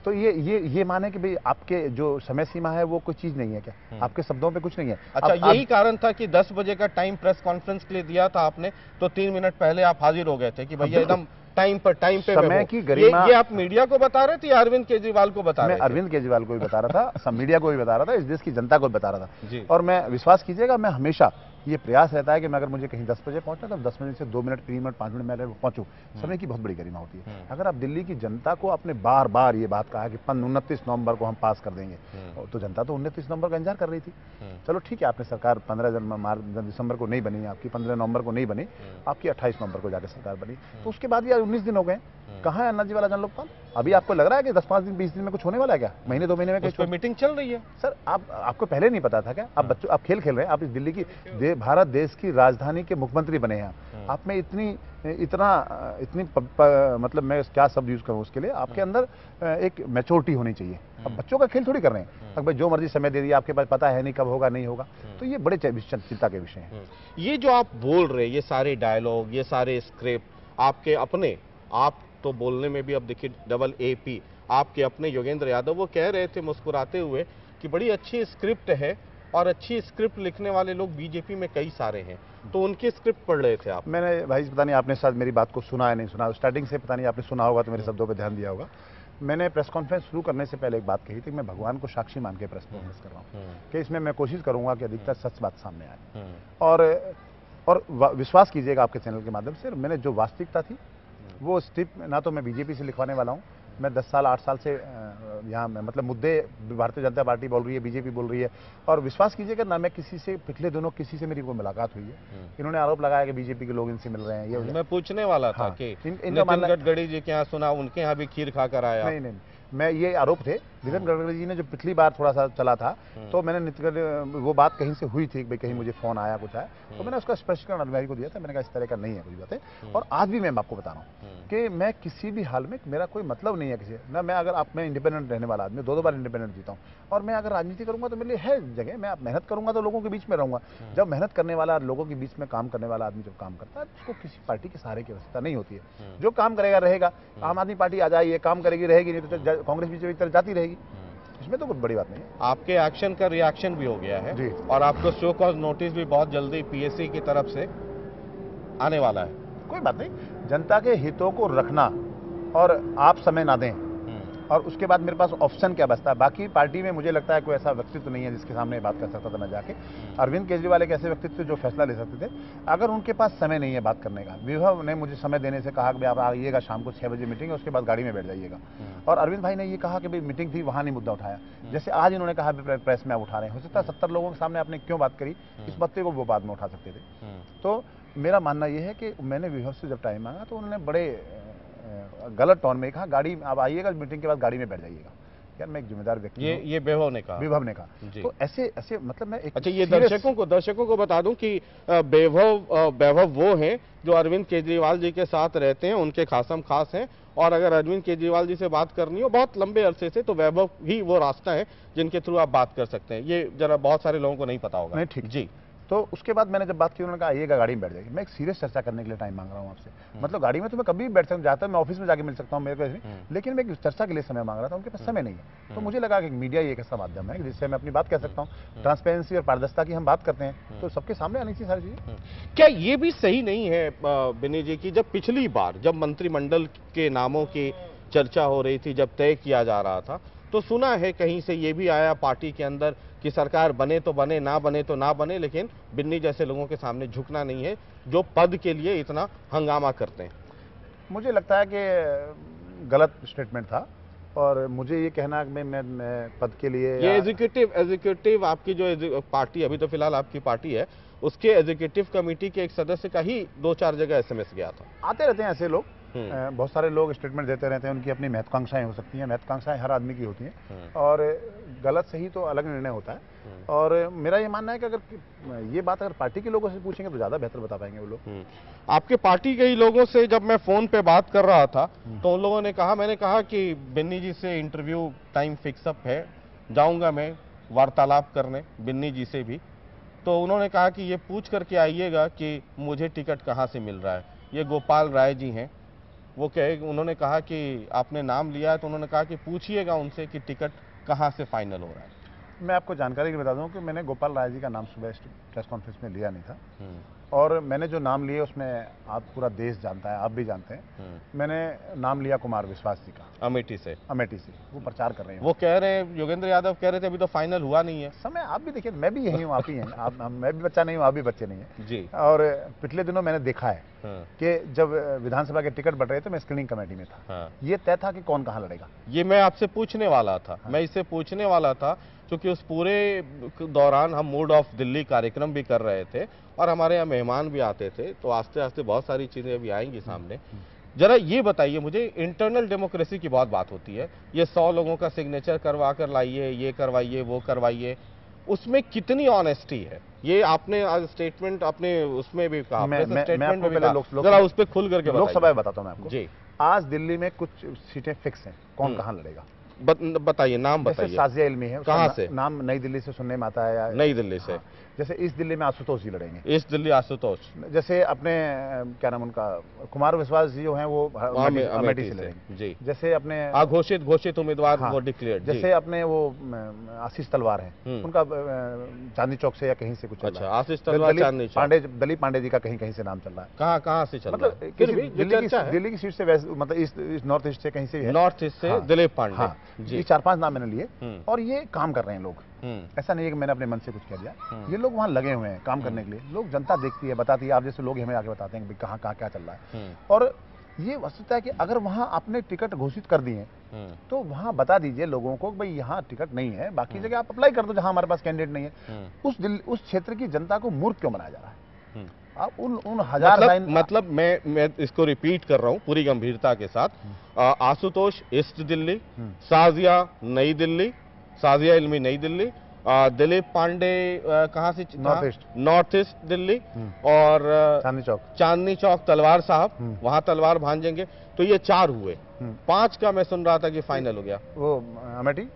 तो ये माने कि भाई आपके जो समय सीमा है वो कोई चीज नहीं है क्या? आपके शब्दों पे कुछ नहीं है। अच्छा, यही कारण था कि 10 बजे का टाइम प्रेस कॉन्फ्रेंस के लिए दिया था आपने, तो 3 मिनट पहले आप हाजिर हो गए थे कि भैया एकदम टाइम पे समय की गरिमा। ये आप मीडिया को बता रहे थे या अरविंद केजरीवाल को बता रहे थे? मैं अरविंद केजरीवाल को भी बता रहा था, सब मीडिया को भी बता रहा था, इस देश की जनता को भी बता रहा था। जी। और मैं, विश्वास कीजिएगा, मैं हमेशा ये प्रयास रहता है कि मैं अगर मुझे कहीं 10 बजे पहुंचना तो 10 मिनट से 2 मिनट, 3 मिनट, 5 मिनट में पहुंचूं। समय की बहुत बड़ी गरिमा होती है। अगर आप दिल्ली की जनता को आपने बार बार ये बात कहा कि 29 नवंबर को हम पास कर देंगे, तो जनता तो 29 नवंबर का इंतजार कर रही थी। चलो ठीक है, आपने सरकार 15 दिसंबर को नहीं बनी, आपकी 15 नवंबर को नहीं बनी, आपकी 28 नवंबर को जाकर सरकार बनी, तो उसके बाद ये 19 दिन हो गए। कहाँ है अन्ना जी वाला जन लोकपाल? अभी आपको लग रहा है कि 10-5 दिन 20 दिन में कुछ होने वाला है क्या? महीने 2 महीने में कुछ मीटिंग चल रही है? सर आपको पहले नहीं पता था क्या? आप खेल खेल रहे हैं। आप इस दिल्ली की भारत देश की राजधानी के मुख्यमंत्री बने हैं। आप में इतनी मतलब मैं क्या शब्द यूज करूं उसके लिए, आपके अंदर एक मैच्योरिटी होनी चाहिए। अब बच्चों का खेल थोड़ी कर रहे हैं। अब भाई जो मर्जी समय दे दिया, आपके पास पता है नहीं कब होगा नहीं होगा, तो ये बड़े चिंता के विषय हैं। ये जो आप बोल रहे हैं, ये सारे डायलॉग, ये सारे स्क्रिप्ट आपके अपने, आप तो बोलने में भी अब देखिए डबल AP, आपके अपने योगेंद्र यादव वो कह रहे थे मुस्कुराते हुए कि बड़ी अच्छी स्क्रिप्ट है, और अच्छी स्क्रिप्ट लिखने वाले लोग बीजेपी में कई सारे हैं, तो उनकी स्क्रिप्ट पढ़ रहे थे आप? मैंने भाई, पता नहीं आपने शायद मेरी बात को सुना है नहीं सुना, स्टार्टिंग से पता नहीं आपने सुना होगा तो मेरे शब्दों पे ध्यान दिया होगा। मैंने प्रेस कॉन्फ्रेंस शुरू करने से पहले एक बात कही थी, मैं भगवान को साक्षी मान के प्रेस कॉन्फ्रेंस कर रहा हूँ कि इसमें मैं कोशिश करूंगा कि अधिकतर सच बात सामने आए। और विश्वास कीजिएगा आपके चैनल के माध्यम से, मैंने जो वास्तविकता थी वो स्क्रिप्ट, ना तो मैं बीजेपी से लिखवाने वाला हूँ, मैं 10 साल 8 साल से यहाँ मतलब मुद्दे भारतीय जनता पार्टी बोल रही है, बीजेपी बोल रही है, और विश्वास कीजिएगा ना मैं किसी से पिछले दिनों किसी से मेरी कोई मुलाकात हुई है। इन्होंने आरोप लगाया कि बीजेपी के लोग इनसे मिल रहे हैं। ये मैं पूछने वाला था कि नितिन गडकरी जी के यहाँ सुना, उनके यहाँ भी खीर खा कर आया। नहीं, मैं ये आरोप थे, नितिन गडकरी जी ने जो पिछली बार थोड़ा सा चला था, तो मैंने वो बात कहीं से हुई थी, भाई कहीं मुझे फोन आया कुछ आया, तो मैंने उसका स्पष्टीकरण अधिकारी को दिया था। मैंने कहा इस तरह का नहीं है कुछ बातें। और आज भी मैं आपको बता रहा हूँ कि मैं किसी भी हाल में, मेरा कोई मतलब नहीं है किसी ना, मैं अगर मैं इंडिपेंडेंट रहने वाला आदमी, 2 बार इंडिपेंडेंट जीता हूँ, और मैं अगर राजनीति करूंगा तो मेरे लिए है जगह, मैं मेहनत करूंगा तो लोगों के बीच में रहूंगा। जब मेहनत करने वाला, लोगों के बीच में काम करने वाला आदमी जब काम करता है, उसको किसी पार्टी के सहारे की आवश्यकता नहीं होती है। जो काम करेगा रहेगा। आम आदमी पार्टी आ जाएगी, काम करेगी रहेगी, नहीं तो कांग्रेस बीजेपी की तरफ जाती रहेगी। इसमें तो कुछ बड़ी बात नहीं है। आपके एक्शन का रिएक्शन भी हो गया है जी। और आपको शो कॉज नोटिस भी बहुत जल्दी PSC की तरफ से आने वाला है। कोई बात नहीं, जनता के हितों को रखना और आप समय ना दें, और उसके बाद मेरे पास ऑप्शन क्या बचता है? बाकी पार्टी में मुझे लगता है कोई ऐसा व्यक्तित्व नहीं है जिसके सामने बात कर सकता था मैं जाके। अरविंद केजरीवाल एक ऐसे व्यक्तित्व जो फैसला ले सकते थे। अगर उनके पास समय नहीं है बात करने का, विभव ने मुझे समय देने से कहा कि आप आइएगा शाम को 6 बजे मीटिंग है, उसके बाद गाड़ी में बैठ जाइएगा। और अरविंद भाई ने ये कहा कि भाई मीटिंग थी, वहां नहीं मुद्दा उठाया, जैसे आज इन्होंने कहा प्रेस में आप उठा रहे हैं। हो सकता है 70 लोगों के सामने आपने क्यों बात करी, इस मुद्दे को वो बाद में उठा सकते थे। तो मेरा मानना यह है कि मैंने विभव से जब टाइम मांगा तो उन्होंने बड़े गलत टोन में कहा, गाड़ी आप आइएगा मीटिंग के बाद गाड़ी में बैठ जाइएगा। यार मैं एक जिम्मेदार व्यक्ति, ये विभव ने कहा। तो ऐसे मतलब मैं अच्छा, ये दर्शकों को बता दूं कि वैभव वो हैं जो अरविंद केजरीवाल जी के साथ रहते हैं, उनके खासम खास हैं। और अगर अरविंद केजरीवाल जी से बात करनी हो बहुत लंबे अरसे से, तो वैभव ही वो रास्ता है जिनके थ्रू आप बात कर सकते हैं। ये जरा बहुत सारे लोगों को नहीं पता होगा। नहीं, ठीक जी। तो उसके बाद मैंने जब बात की, उन्होंने कहा आइएगा गाड़ी में बैठ जाएगी। मैं एक सीरियस चर्चा करने के लिए टाइम मांग रहा हूँ आपसे। मतलब गाड़ी में तो मैं कभी भी बैठ सकता हूँ, जाता मैं ऑफिस में जाके मिल सकता हूँ, मेरे को, लेकिन मैं एक चर्चा के लिए समय मांग रहा था, उनके पास समय नहीं है। तो मुझे लगा कि मीडिया एक ऐसा माध्यम है जिससे मैं अपनी बात कह सकता हूँ। ट्रांसपेरेंसी और पारदर्शिता की हम बात करते हैं, तो सबके सामने आनी चाहिए सारी चीजें। क्या ये भी सही नहीं है बिनी जी की, जब पिछली बार जब मंत्रिमंडल के नामों की चर्चा हो रही थी, जब तय किया जा रहा था, तो सुना है कहीं से ये भी आया पार्टी के अंदर कि सरकार बने तो बने, ना बने तो ना बने, लेकिन बिन्नी जैसे लोगों के सामने झुकना नहीं है जो पद के लिए इतना हंगामा करते हैं। मुझे लगता है कि गलत स्टेटमेंट था, और मुझे ये कहना कि मैं पद के लिए, ये एग्जीक्यूटिव आपकी जो पार्टी, अभी तो फिलहाल आपकी पार्टी है, उसके एग्जीक्यूटिव कमेटी के एक सदस्य का ही 2-4 जगह SMS गया था। आते रहते हैं ऐसे लोग, बहुत सारे लोग स्टेटमेंट देते रहते हैं, उनकी अपनी महत्वाकांक्षाएं हो सकती हैं, महत्वाकांक्षाएं हर आदमी की होती हैं, और गलत सही तो अलग निर्णय होता है। और मेरा ये मानना है कि अगर ये बात अगर पार्टी के लोगों से पूछेंगे तो ज्यादा बेहतर बता पाएंगे वो लोग। आपके पार्टी के ही लोगों से जब मैं फोन पे बात कर रहा था तो उन लोगों ने कहा, मैंने कहा कि बिन्नी जी से इंटरव्यू टाइम फिक्सअप है, जाऊंगा मैं वार्तालाप करने बिन्नी जी से भी, तो उन्होंने कहा कि ये पूछ करके आइएगा कि मुझे टिकट कहाँ से मिल रहा है। ये गोपाल राय जी हैं, वो उन्होंने कहा कि आपने नाम लिया है, तो उन्होंने कहा कि पूछिएगा उनसे कि टिकट कहाँ से फाइनल हो रहा है। मैं आपको जानकारी के बता दूं कि मैंने गोपाल राय जी का नाम सुबह प्रेस कॉन्फ्रेंस में लिया नहीं था, और मैंने जो नाम लिए उसमें आप पूरा देश जानता है, आप भी जानते हैं, मैंने नाम लिया कुमार विश्वास जी का, अमेठी से। वो प्रचार कर रहे हैं। वो कह रहे हैं, योगेंद्र यादव कह रहे थे अभी तो फाइनल हुआ नहीं है। समय आप भी देखिए, मैं भी यही हूँ, आप ही हैं, आप मैं भी बच्चा नहीं हूँ, आप भी बच्चे नहीं हैं जी। और पिछले दिनों मैंने देखा है कि जब विधानसभा के टिकट बट रहे थे, मैं स्क्रीनिंग कमेटी में था। ये तय था कि कौन कहाँ लड़ेगा। ये मैं आपसे पूछने वाला था, मैं इससे पूछने वाला था क्योंकि उस पूरे दौरान हम मूड ऑफ दिल्ली कार्यक्रम भी कर रहे थे और हमारे यहाँ मेहमान भी आते थे, तो आस्ते आस्ते बहुत सारी चीजें अभी आएंगी सामने। जरा ये बताइए मुझे, इंटरनल डेमोक्रेसी की बहुत बात होती है, ये 100 लोगों का सिग्नेचर करवा कर लाइए, ये करवाइए, वो करवाइए, उसमें कितनी ऑनेस्टी है? ये आपने आज स्टेटमेंट अपने उसमें भी कहा, स्टेटमेंट में भी कहा, जरा उस पर खुल करके लोकसभा में बताता हूँ मैं आपको जी। आज दिल्ली में कुछ सीटें फिक्स हैं, कौन कहाँ लड़ेगा। बताइए, नाम बताइए। जैसे साजिया इल्मी है, कहाँ से? नाम नई दिल्ली से सुनने में आता है या नई दिल्ली से। जैसे इस दिल्ली में आशुतोष जी लड़ेंगे। इस दिल्ली आशुतोष। जैसे अपने क्या नाम उनका, कुमार विश्वास जी जो हैं वो अमेठी से लड़ेंगे जी। जैसे अपने घोषित उम्मीदवार वो डिक्लेयर्ड। जैसे अपने वो आशीष तलवार हैं, उनका चांदनी चौक से या कहीं से कुछ। अच्छा, आशीष तलवार चांदनी चौक। दलीप पांडे जी का कहीं कहीं से नाम चल रहा है। कहाँ से चल रहा है? मतलब दिल्ली की सीट से, मतलब नॉर्थ ईस्ट से कहीं से, नॉर्थ ईस्ट से दिलीप पांडे। ये 4-5 नाम मैंने लिए और ये काम कर रहे हैं लोग। ऐसा नहीं है कि मैंने अपने मन से कुछ कह दिया, ये लोग वहां लगे हुए हैं काम करने के लिए। लोग, जनता देखती है, बताती है, आप जैसे लोग हमें आके बताते हैं कि कहाँ कहाँ क्या चल रहा है। और ये वस्तुता है कि अगर वहां आपने टिकट घोषित कर दिए तो वहां बता दीजिए लोगों को भाई यहाँ टिकट नहीं है, बाकी जगह आप अप्लाई कर दो जहां हमारे पास कैंडिडेट नहीं है। उस क्षेत्र की जनता को मूर्ख क्यों बनाया जा रहा है? आप उन हजार मतलब मैं इसको रिपीट कर रहा हूं पूरी गंभीरता के साथ। आशुतोष ईस्ट दिल्ली, साजिया नई दिल्ली, साजिया इल्मी नई दिल्ली, दिलीप पांडे कहाँ से? नॉर्थ ईस्ट दिल्ली, और चांदनी चौक तलवार साहब, वहां तलवार भांजेंगे। तो ये 4 हुए, 5 का मैं सुन रहा था कि फाइनल हो गया। वो अमेठी,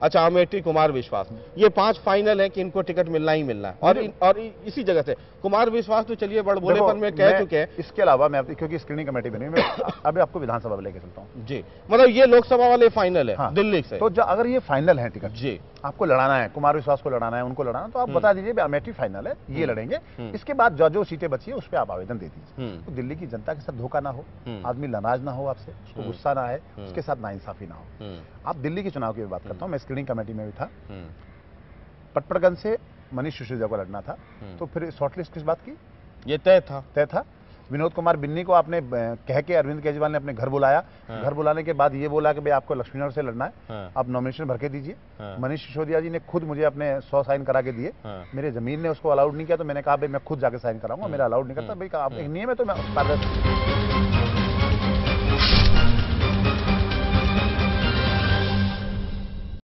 अच्छा अमेठी कुमार विश्वास, ये 5 फाइनल है कि इनको टिकट मिलना ही मिलना है। और इसी जगह से कुमार विश्वास तो चलिए बड़ बोलेपन में कह चुके हैं। इसके अलावा मैं क्योंकि स्क्रीनिंग कमेटी बनी, मैं अभी आपको विधानसभा लेके चलता हूँ जी। मतलब ये लोकसभा वाले फाइनल है दिल्ली से। तो अगर ये फाइनल है टिकट जी, आपको लड़ाना है, कुमार विश्वास को लड़ाना है, उनको लड़ाना, तो आप बता दीजिए अमेठी फाइनल है, ये लड़ेंगे। इसके बाद जो सीटें बची है उस पर आप आवेदन दे दीजिए। तो दिल्ली की जनता के साथ धोखा ना हो, आदमी नाराज ना हो आपसे, उसको गुस्सा ना आए, उसके साथ नाइंसाफी ना हो। आप दिल्ली के चुनाव की बात करता हूँ, मैं स्क्रीनिंग कमेटी में भी था। पटपड़गंज से मनीष सिसोदिया को लड़ना था, तो फिर शॉर्टलिस्ट किस बात की? ये तय था। विनोद कुमार बिन्नी को आपने कह के अरविंद केजरीवाल ने अपने घर बुलाया। घर बुलाने के बाद ये बोला कि भाई आपको लक्ष्मीनगर से लड़ना है, आप नॉमिनेशन भर के दीजिए। मनीष सिसोदिया जी ने खुद मुझे अपने 100 साइन करा के दिए। मेरे जमीन ने उसको अलाउड नहीं किया, तो मैंने कहा भाई मैं खुद जाके साइन कराऊंगा, मेरा अलाउड नहीं करता भाई, आप एक नियम है तो मैं